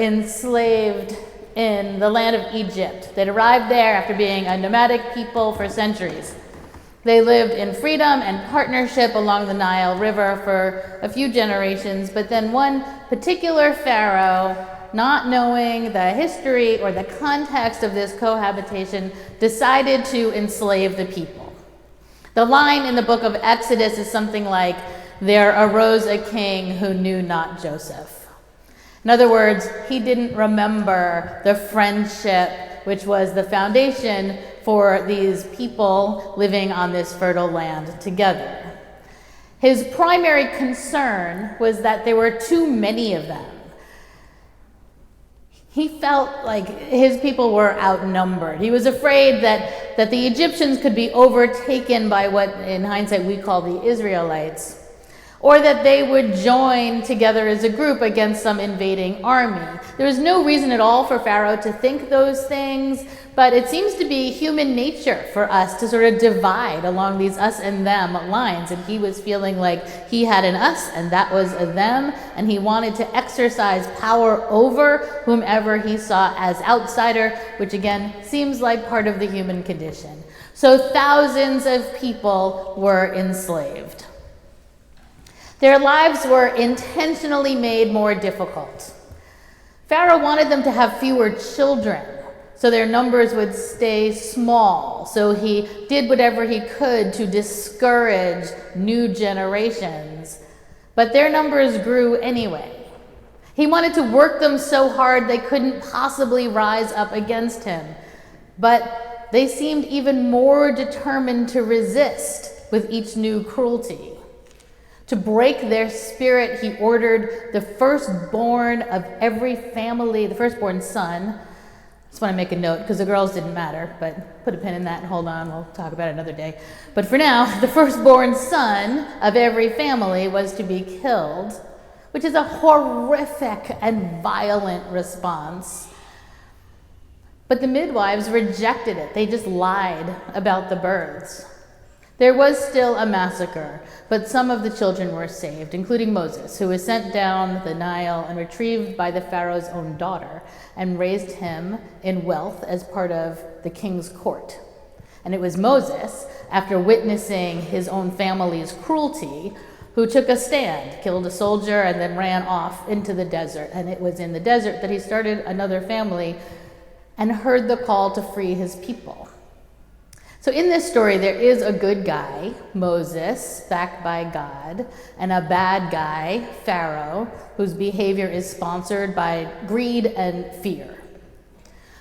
enslaved in the land of Egypt. They'd arrived there after being a nomadic people for centuries. They lived in freedom and partnership along the Nile River for a few generations, but then one particular pharaoh, not knowing the history or the context of this cohabitation, decided to enslave the people. The line in the book of Exodus is something like, "There arose a king who knew not Joseph." In other words, he didn't remember the friendship which was the foundation for these people living on this fertile land together. His primary concern was that there were too many of them. He felt like his people were outnumbered. He was afraid that the Egyptians could be overtaken by what, in hindsight, we call the Israelites, or that they would join together as a group against some invading army. There was no reason at all for Pharaoh to think those things, but it seems to be human nature for us to sort of divide along these us and them lines, and he was feeling like he had an us and that was a them, and he wanted to exercise power over whomever he saw as outsider, which again seems like part of the human condition. So thousands of people were enslaved. Their lives were intentionally made more difficult. Pharaoh wanted them to have fewer children, so their numbers would stay small. So he did whatever he could to discourage new generations, but their numbers grew anyway. He wanted to work them so hard they couldn't possibly rise up against him, but they seemed even more determined to resist with each new cruelty. To break their spirit, he ordered the firstborn of every family, the firstborn son. I just want to make a note because the girls didn't matter, but put a pin in that and hold on, we'll talk about it another day. But for now, the firstborn son of every family was to be killed, which is a horrific and violent response. But the midwives rejected it. They just lied about the births. There was still a massacre, but some of the children were saved, including Moses, who was sent down the Nile and retrieved by the Pharaoh's own daughter and raised him in wealth as part of the king's court. And it was Moses, after witnessing his own family's cruelty, who took a stand, killed a soldier, and then ran off into the desert. And it was in the desert that he started another family and heard the call to free his people. So in this story, there is a good guy, Moses, backed by God, and a bad guy, Pharaoh, whose behavior is sponsored by greed and fear.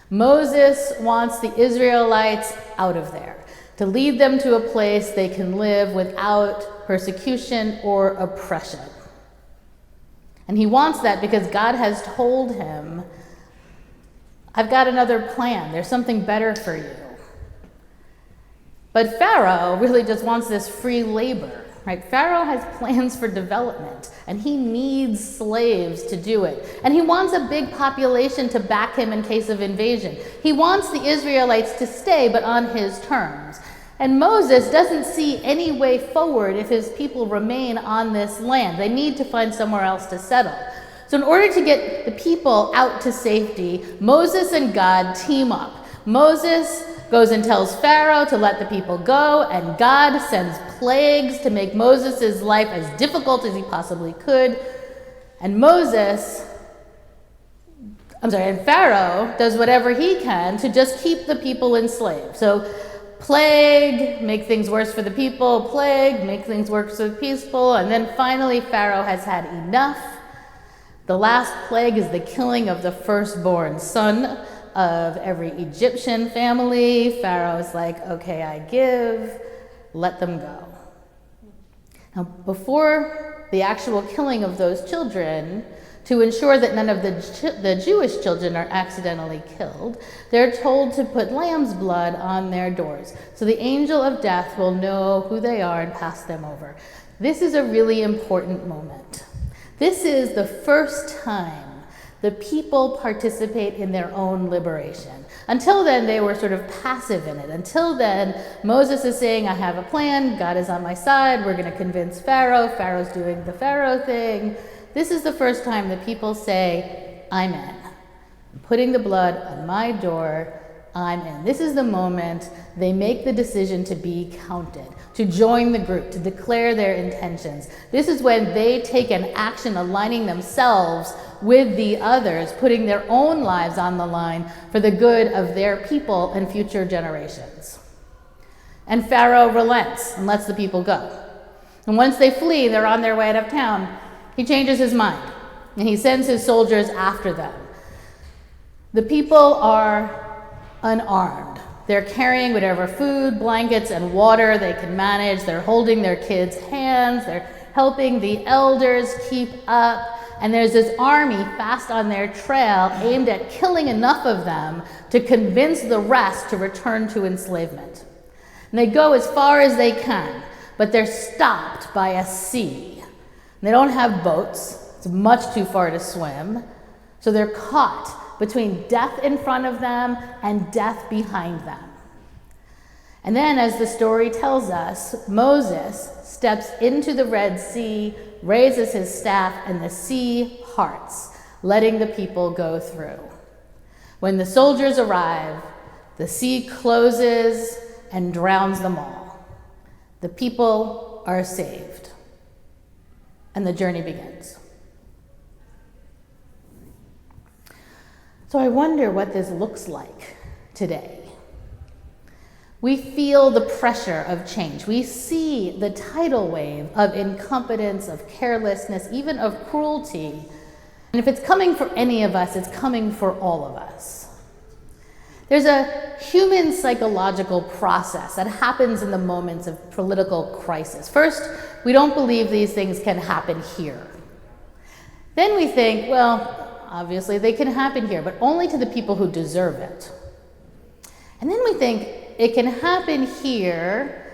Moses wants the Israelites out of there, to lead them to a place they can live without persecution or oppression. And he wants that because God has told him, I've got another plan. There's something better for you. But Pharaoh really just wants this free labor, right? Pharaoh has plans for development, and he needs slaves to do it. And he wants a big population to back him in case of invasion. He wants the Israelites to stay, but on his terms. And Moses doesn't see any way forward if his people remain on this land. They need to find somewhere else to settle. So in order to get the people out to safety, Moses and God team up. Moses goes and tells Pharaoh to let the people go, and God sends plagues to make Moses' life as difficult as he possibly could. And Pharaoh does whatever he can to just keep the people enslaved. So plague, make things worse for the people, plague, make things worse for the people, and then finally Pharaoh has had enough. The last plague is the killing of the firstborn son of every Egyptian family. Pharaoh's like, okay, I give, let them go. Now, before the actual killing of those children, to ensure that none of the Jewish children are accidentally killed, they're told to put lamb's blood on their doors. So the angel of death will know who they are and pass them over. This is a really important moment. This is the first time the people participate in their own liberation. Until then, they were sort of passive in it. Until then, Moses is saying, I have a plan, God is on my side, we're going to convince Pharaoh, Pharaoh's doing the Pharaoh thing. This is the first time the people say, I'm in. putting the blood on my door, I'm in. This is the moment they make the decision to be counted, to join the group, to declare their intentions. This is when they take an action aligning themselves with the others, putting their own lives on the line for the good of their people and future generations. And Pharaoh relents and lets the people go. And once they flee, they're on their way out of town, he changes his mind and he sends his soldiers after them. The people are unarmed. They're carrying whatever food, blankets, and water they can manage. They're holding their kids' hands. They're helping the elders keep up. And there's this army fast on their trail aimed at killing enough of them to convince the rest to return to enslavement. And they go as far as they can, but they're stopped by a sea. They don't have boats. It's much too far to swim. So they're caught between death in front of them and death behind them. And then, as the story tells us, Moses steps into the Red Sea, raises his staff, and the sea parts, letting the people go through. When the soldiers arrive, the sea closes and drowns them all. The people are saved, and the journey begins. So I wonder what this looks like today. We feel the pressure of change. We see the tidal wave of incompetence, of carelessness, even of cruelty. And if it's coming for any of us, it's coming for all of us. There's a human psychological process that happens in the moments of political crisis. First, we don't believe these things can happen here. Then we think, well, obviously, they can happen here, but only to the people who deserve it. And then we think it can happen here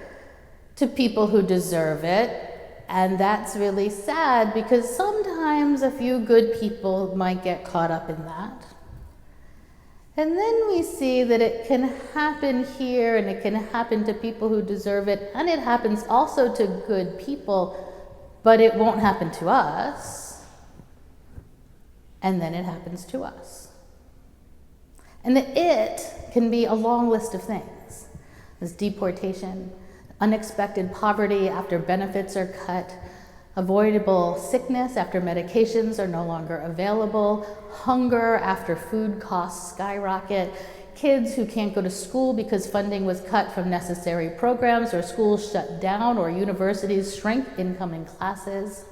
to people who deserve it, and that's really sad because sometimes a few good people might get caught up in that. And then we see that it can happen here, and it can happen to people who deserve it, and it happens also to good people, but it won't happen to us. And then it happens to us. And the it can be a long list of things. There's deportation, unexpected poverty after benefits are cut, avoidable sickness after medications are no longer available, hunger after food costs skyrocket, kids who can't go to school because funding was cut from necessary programs, or schools shut down, or universities shrink incoming classes.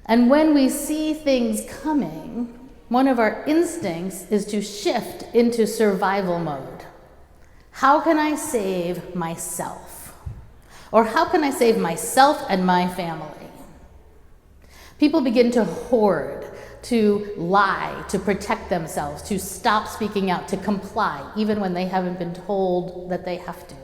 And when we see things coming, one of our instincts is to shift into survival mode. How can I save myself? Or how can I save myself and my family? People begin to hoard, to lie, to protect themselves, to stop speaking out, to comply, even when they haven't been told that they have to.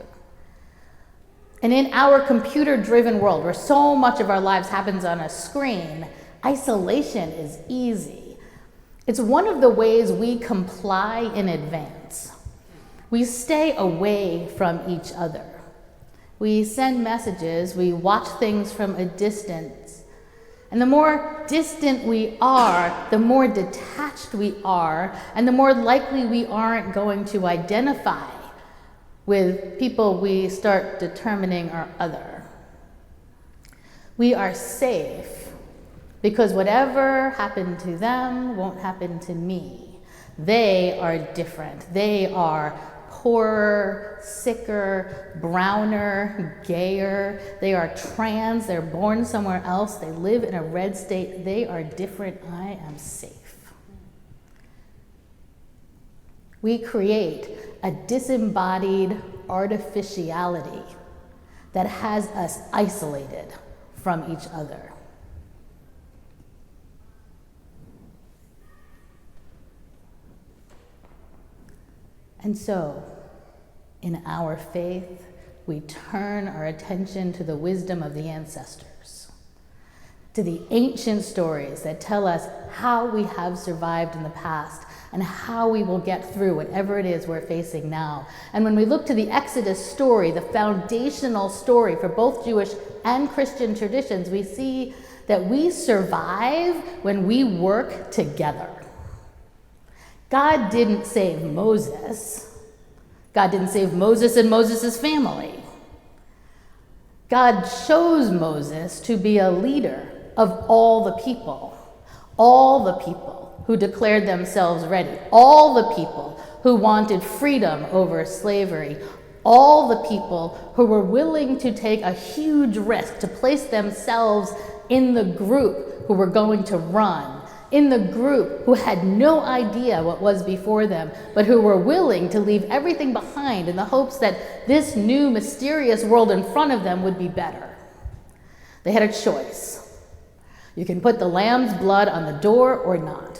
And in our computer-driven world, where so much of our lives happens on a screen, isolation is easy. It's one of the ways we comply in advance. We stay away from each other. We send messages, we watch things from a distance. And the more distant we are, the more detached we are, and the more likely we aren't going to identify with people we start determining are other. We are safe because whatever happened to them won't happen to me. They are different. They are poorer, sicker, browner, gayer. They are trans. They're born somewhere else. They live in a red state. They are different. I am safe. We create a disembodied artificiality that has us isolated from each other. And so, in our faith, we turn our attention to the wisdom of the ancestors, to the ancient stories that tell us how we have survived in the past and how we will get through whatever it is we're facing now. And when we look to the Exodus story, the foundational story for both Jewish and Christian traditions, we see that we survive when we work together. God didn't save Moses. God didn't save Moses and Moses' family. God chose Moses to be a leader of all the people who declared themselves ready, all the people who wanted freedom over slavery, all the people who were willing to take a huge risk to place themselves in the group who were going to run, in the group who had no idea what was before them, but who were willing to leave everything behind in the hopes that this new mysterious world in front of them would be better. They had a choice. You can put the lamb's blood on the door or not.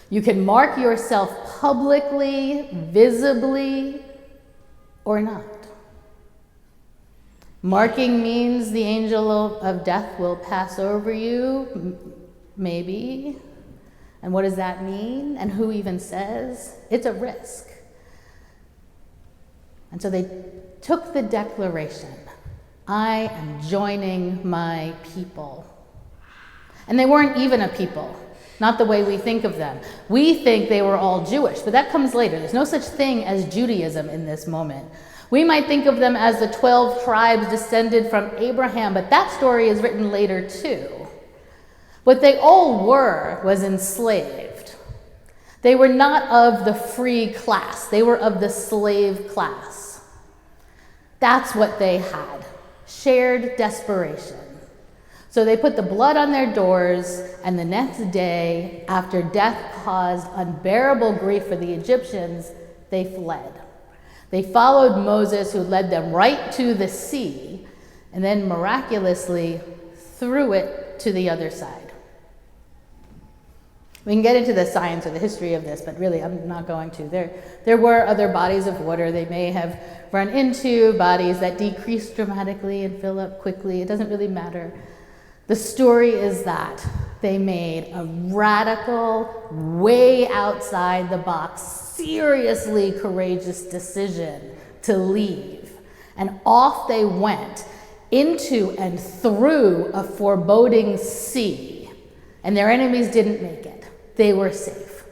You can mark yourself publicly, visibly, or not. Marking means the angel of death will pass over you, maybe. And what does that mean? And who even says? It's a risk. And so they took the declaration, I am joining my people. And they weren't even a people, not the way we think of them. We think they were all Jewish, but that comes later. There's no such thing as Judaism in this moment. We might think of them as the 12 tribes descended from Abraham, but that story is written later too. What they all were was enslaved. They were not of the free class. They were of the slave class. That's what they had, shared desperation. So they put the blood on their doors, and the next day, after death caused unbearable grief for the Egyptians, they fled. They followed Moses, who led them right to the sea, and then miraculously threw it to the other side. We can get into the science or the history of this, but really I'm not going to. There were other bodies of water. They may have run into bodies that decrease dramatically and fill up quickly. It doesn't really matter. The story is that they made a radical, way outside the box, seriously courageous decision to leave. And off they went into and through a foreboding sea. And their enemies didn't make it. They were safe.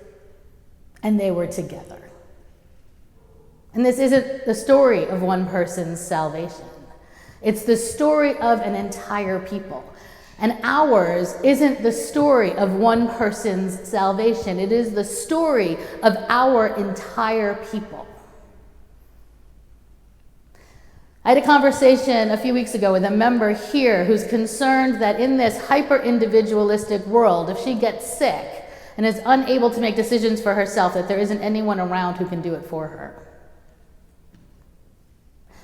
And they were together. And this isn't the story of one person's salvation. It's the story of an entire people. And ours isn't the story of one person's salvation. It is the story of our entire people. I had a conversation a few weeks ago with a member here who's concerned that in this hyper-individualistic world, if she gets sick and is unable to make decisions for herself, that there isn't anyone around who can do it for her.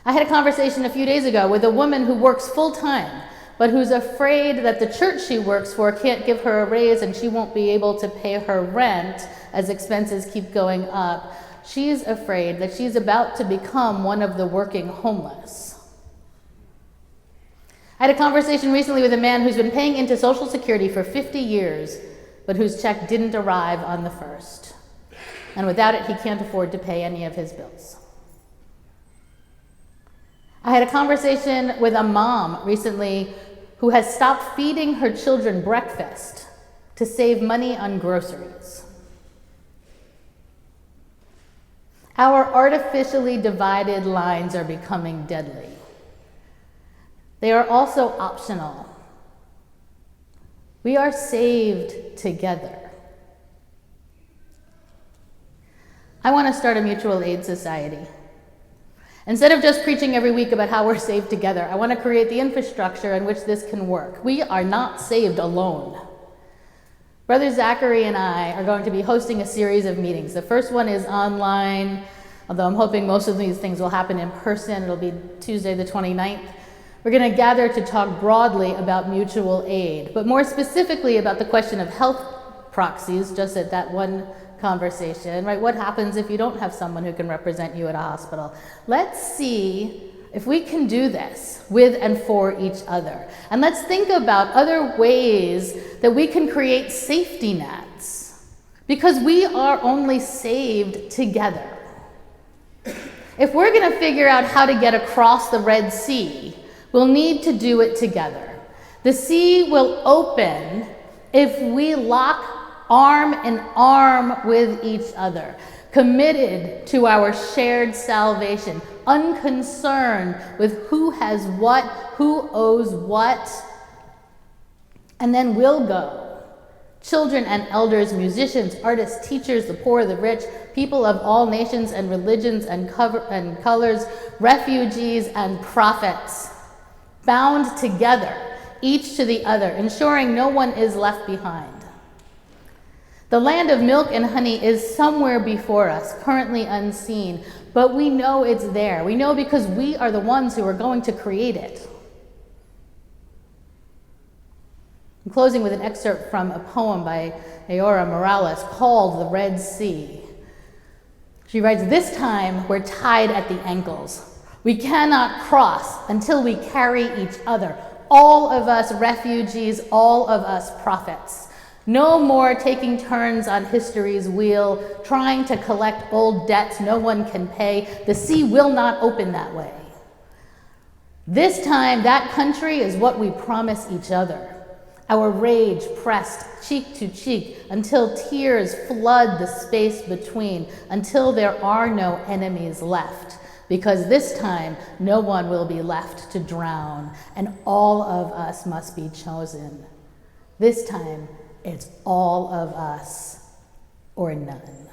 I had a conversation a few days ago with a woman who works full-time, but who's afraid that the church she works for can't give her a raise and she won't be able to pay her rent as expenses keep going up. She's afraid that she's about to become one of the working homeless. I had a conversation recently with a man who's been paying into Social Security for 50 years, but whose check didn't arrive on the 1st. And without it, he can't afford to pay any of his bills. I had a conversation with a mom recently who has stopped feeding her children breakfast to save money on groceries. Our artificially divided lines are becoming deadly. They are also optional. We are saved together. I want to start a mutual aid society. Instead of just preaching every week about how we're saved together, I want to create the infrastructure in which this can work. We are not saved alone. Brother Zachary and I are going to be hosting a series of meetings. The first one is online, although I'm hoping most of these things will happen in person. It'll be Tuesday the 29th. We're going to gather to talk broadly about mutual aid, but more specifically about the question of health proxies, just at that one conversation, right? What happens if you don't have someone who can represent you at a hospital? Let's see if we can do this with and for each other. And let's think about other ways that we can create safety nets, because we are only saved together. If we're going to figure out how to get across the Red Sea, we'll need to do it together. The sea will open if we lock arm in arm with each other, committed to our shared salvation, unconcerned with who has what, who owes what, and then we'll go. Children and elders, musicians, artists, teachers, the poor, the rich, people of all nations and religions and colors, refugees and prophets, bound together, each to the other, ensuring no one is left behind. The land of milk and honey is somewhere before us, currently unseen, but we know it's there. We know because we are the ones who are going to create it. I'm closing with an excerpt from a poem by Aora Morales called The Red Sea. She writes, "This time we're tied at the ankles. We cannot cross until we carry each other. All of us refugees, all of us prophets. No more taking turns on history's wheel, trying to collect old debts no one can pay. The sea will not open that way. This time, that country is what we promise each other. Our rage pressed cheek to cheek until tears flood the space between, until there are no enemies left. Because this time, no one will be left to drown, and all of us must be chosen. This time, it's all of us or none."